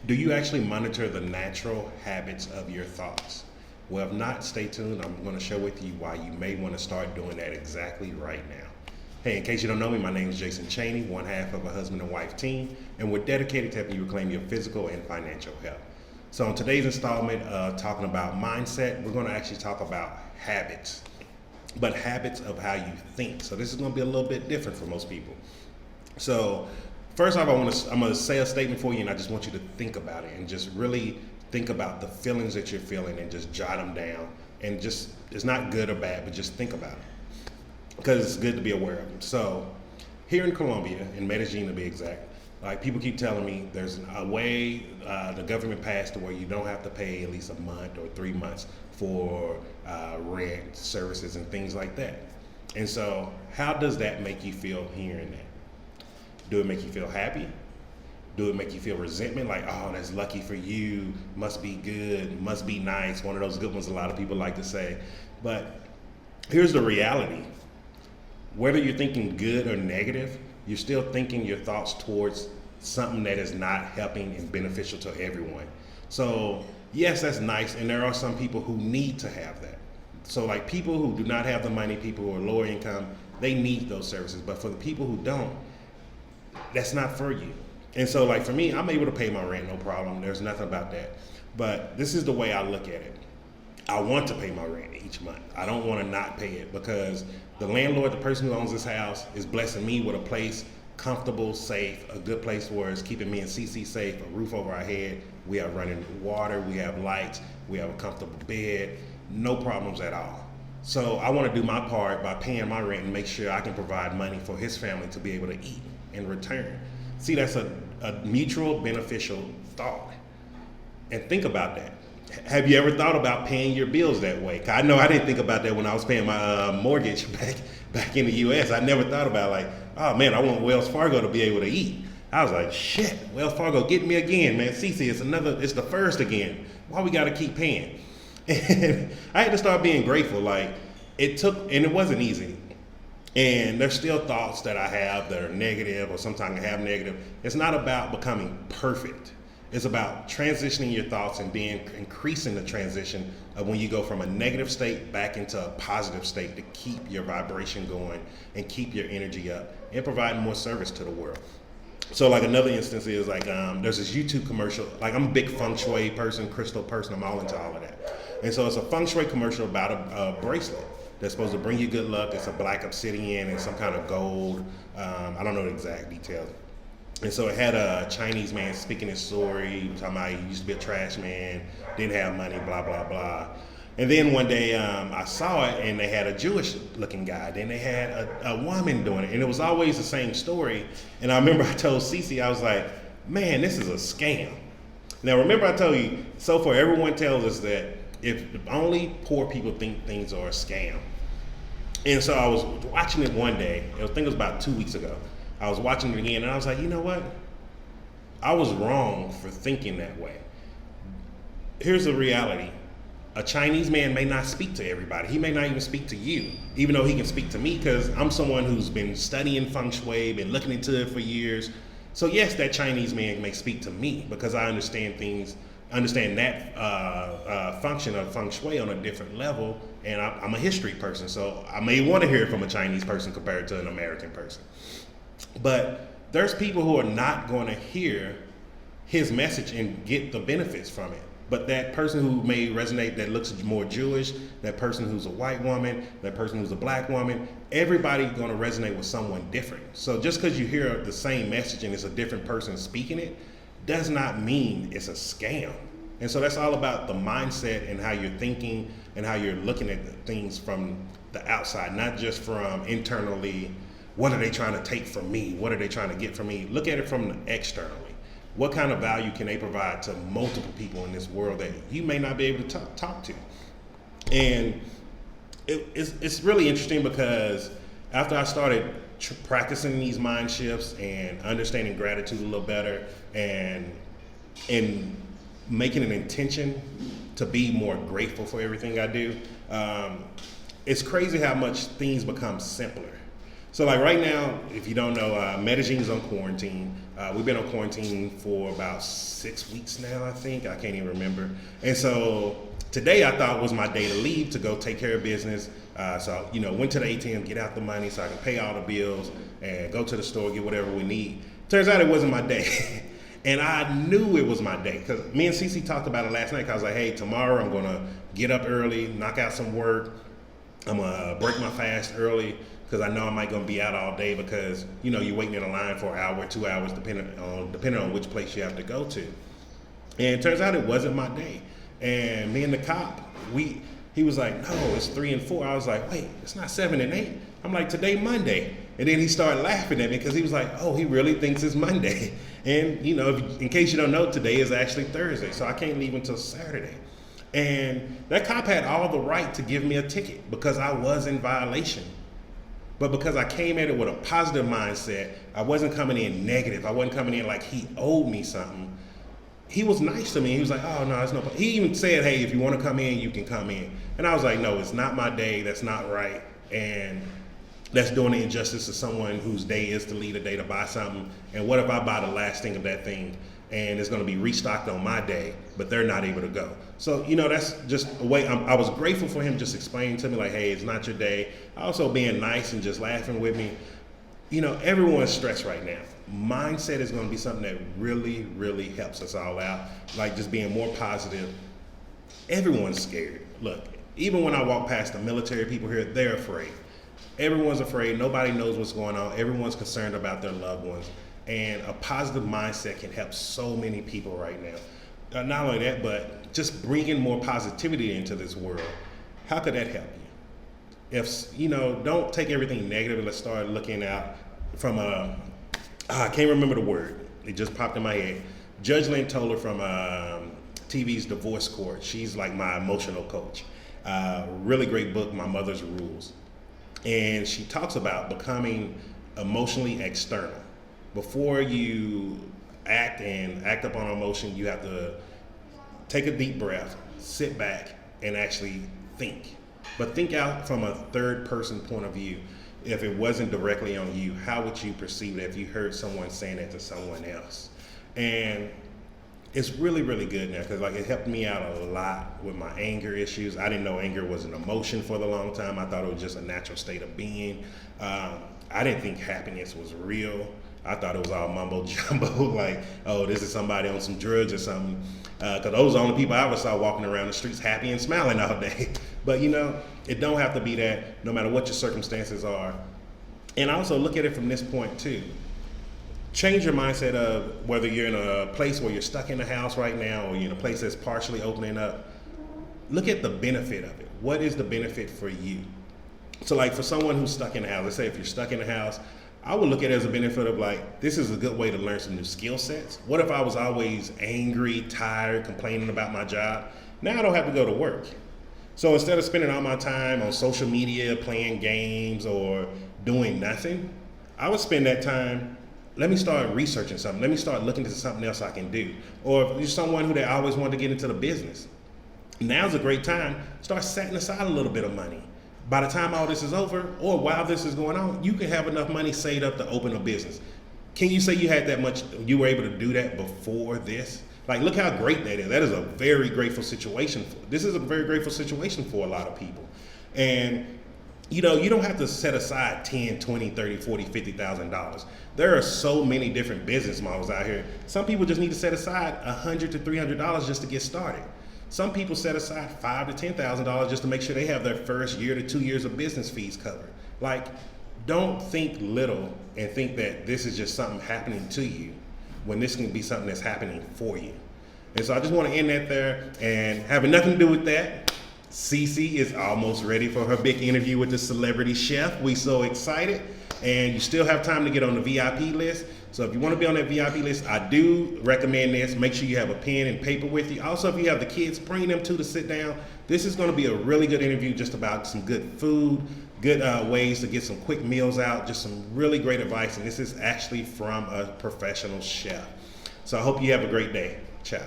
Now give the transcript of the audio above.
Do you actually monitor the natural habits of your thoughts? Well, if not, stay tuned. I'm going to share with you why you may want to start doing that exactly right now. Hey, in case you don't know me, my name is Jason Cheney, one half of a husband and wife team, and we're dedicated to helping you reclaim your physical and financial health. So, in today's installment of talking about mindset, we're going to actually talk about habits, but habits of how you think. So, this is going to be a little bit different for most people. So, first off, I'm going to say a statement for you, and I just want you to think about it and just really think about the feelings that you're feeling and just jot them down. And just, it's not good or bad, but just think about it because it's good to be aware of them. So, here in Colombia, in Medellin to be exact, like people keep telling me there's a way the government passed to where you don't have to pay at least a month or 3 months for rent, services, and things like that. And so, how does that make you feel hearing that? Do it make you feel happy? Do it make you feel resentment? Like, oh, that's lucky for you, must be good, must be nice. One of those good ones a lot of people like to say. But here's the reality. Whether you're thinking good or negative, you're still thinking your thoughts towards something that is not helping and beneficial to everyone. So, yes, that's nice. And there are some people who need to have that. So, like people who do not have the money, people who are lower income, they need those services. But for the people who don't, that's not for you. And so like for me, I'm able to pay my rent, no problem. There's nothing about that. But this is the way I look at it. I want to pay my rent each month. I don't want to not pay it because the landlord, the person who owns this house, is blessing me with a place, comfortable, safe, a good place where it's keeping me and CC safe, a roof over our head. We have running water, we have lights, we have a comfortable bed, no problems at all. So I want to do my part by paying my rent and make sure I can provide money for his family to be able to eat in return. See, that's a mutual beneficial thought. And think about that. Have you ever thought about paying your bills that way? 'Cause I know I didn't think about that when I was paying my mortgage back in the US. I never thought about like, oh man, I want Wells Fargo to be able to eat. I was like, shit, Wells Fargo, get me again, man. Cece, it's the first again. Why we gotta keep paying? And I had to start being grateful. Like it took, and it wasn't easy. And there's still thoughts that I have that are negative, or sometimes I have negative. It's not about becoming perfect. It's about transitioning your thoughts and increasing the transition of when you go from a negative state back into a positive state to keep your vibration going and keep your energy up and provide more service to the world. So like another instance is like there's this YouTube commercial. Like I'm a big feng shui person, crystal person. I'm all into all of that. And so it's a feng shui commercial about a bracelet that's supposed to bring you good luck. It's a black obsidian and some kind of gold. I don't know the exact details. And so it had a Chinese man speaking his story, talking about he used to be a trash man, didn't have money, blah, blah, blah. And then one day I saw it and they had a Jewish looking guy. Then they had a woman doing it. And it was always the same story. And I remember I told Cece, I was like, man, this is a scam. Now remember I told you, so far everyone tells us that if only poor people think things are a scam. And so I was watching it one day, I think it was about 2 weeks ago. I was watching it again and I was like, you know what? I was wrong for thinking that way. Here's the reality. A Chinese man may not speak to everybody. He may not even speak to you, even though he can speak to me because I'm someone who's been studying feng shui, been looking into it for years. So yes, that Chinese man may speak to me because I understand that function of feng shui on a different level, and I'm a history person, so I may want to hear it from a Chinese person compared to an American person. But there's people who are not going to hear his message and get the benefits from it. But that person who may resonate, that looks more Jewish, that person who's a white woman, that person who's a black woman, everybody's going to resonate with someone different. So just because you hear the same message and it's a different person speaking it, does not mean it's a scam. And so that's all about the mindset and how you're thinking and how you're looking at things from the outside, not just from internally, what are they trying to take from me? What are they trying to get from me? Look at it from externally. What kind of value can they provide to multiple people in this world that you may not be able to talk to? And it's really interesting because after I started practicing these mind shifts and understanding gratitude a little better and making an intention to be more grateful for everything I do, it's crazy how much things become simpler. So like right now, if you don't know, Medelline's on quarantine. We've been on quarantine for about 6 weeks now, I think. I can't even remember. And so today I thought was my day to leave to go take care of business. So, went to the ATM, get out the money so I can pay all the bills and go to the store, get whatever we need. Turns out it wasn't my day. And I knew it was my day because me and Cece talked about it last night. 'Cause I was like, hey, tomorrow I'm going to get up early, knock out some work. I'm going to break my fast early because I know I might going to be out all day because, you're waiting in a line for an hour, 2 hours, depending on which place you have to go to. And it turns out it wasn't my day. And me and the cop, he was like, no, it's 3 and 4. I was like, wait, it's not 7 and 8. I'm like, today Monday. And then he started laughing at me because he was like, oh, he really thinks it's Monday. And, in case you don't know, today is actually Thursday. So I can't leave until Saturday. And that cop had all the right to give me a ticket because I was in violation. But because I came at it with a positive mindset, I wasn't coming in negative. I wasn't coming in like he owed me something. He was nice to me. He was like, oh, no, it's no problem. He even said, hey, if you want to come in, you can come in. And I was like, no, it's not my day. That's not right. And that's doing the injustice to someone whose day is to leave a day to buy something. And what if I buy the last thing of that thing and it's going to be restocked on my day, but they're not able to go? So, that's just a way. I was grateful for him just explaining to me like, hey, it's not your day. Also being nice and just laughing with me. Everyone's stressed right now. Mindset is going to be something that really, really helps us all out. Like just being more positive. Everyone's scared. Look, even when I walk past the military people here, they're afraid. Everyone's afraid. Nobody knows what's going on. Everyone's concerned about their loved ones. And a positive mindset can help so many people right now. Not only that, but just bringing more positivity into this world. How could that help you? If, don't take everything negative. Let's start looking out from I can't remember the word. It just popped in my head. Judge Lynn Toler from TV's Divorce Court. She's like my emotional coach. Really great book, My Mother's Rules. And she talks about becoming emotionally external. Before you act upon emotion, you have to take a deep breath, sit back, and actually think. But think out from a third person point of view. If it wasn't directly on you, how would you perceive it if you heard someone saying that to someone else? And it's really, really good now because it helped me out a lot with my anger issues. I didn't know anger was an emotion for the long time. I thought it was just a natural state of being. I didn't think happiness was real. I thought it was all mumbo jumbo, like, oh, this is somebody on some drugs or something. Because those are the only people I ever saw walking around the streets happy and smiling all day. But it don't have to be that no matter what your circumstances are. And also look at it from this point too. Change your mindset of whether you're in a place where you're stuck in the house right now or you're in a place that's partially opening up. Look at the benefit of it. What is the benefit for you? So like for someone who's stuck in the house, let's say if you're stuck in the house, I would look at it as a benefit of this is a good way to learn some new skill sets. What if I was always angry, tired, complaining about my job? Now I don't have to go to work. So instead of spending all my time on social media, playing games or doing nothing, I would spend that time, let me start researching something. Let me start looking into something else I can do. Or if you're someone who always wanted to get into the business, now's a great time. Start setting aside a little bit of money. By the time all this is over, or while this is going on, you can have enough money saved up to open a business. Can you say you had that much, you were able to do that before this? Look how great that is. That is a very grateful situation. This is a very grateful situation for a lot of people. And, you don't have to set aside $10, $20, $30, $40, $50,000. There are so many different business models out here. Some people just need to set aside $100 to $300 just to get started. Some people set aside $5,000 to $10,000 just to make sure they have their first year to 2 years of business fees covered. Don't think little and think that this is just something happening to you when this can be something that's happening for you. And so I just want to end that there. And having nothing to do with that, Cece is almost ready for her big interview with the celebrity chef. We so excited. And you still have time to get on the VIP list. So if you want to be on that VIP list, I do recommend this. Make sure you have a pen and paper with you. Also, if you have the kids, bring them too to sit down. This is going to be a really good interview just about some good food, good ways to get some quick meals out, just some really great advice. And this is actually from a professional chef. So I hope you have a great day. Ciao.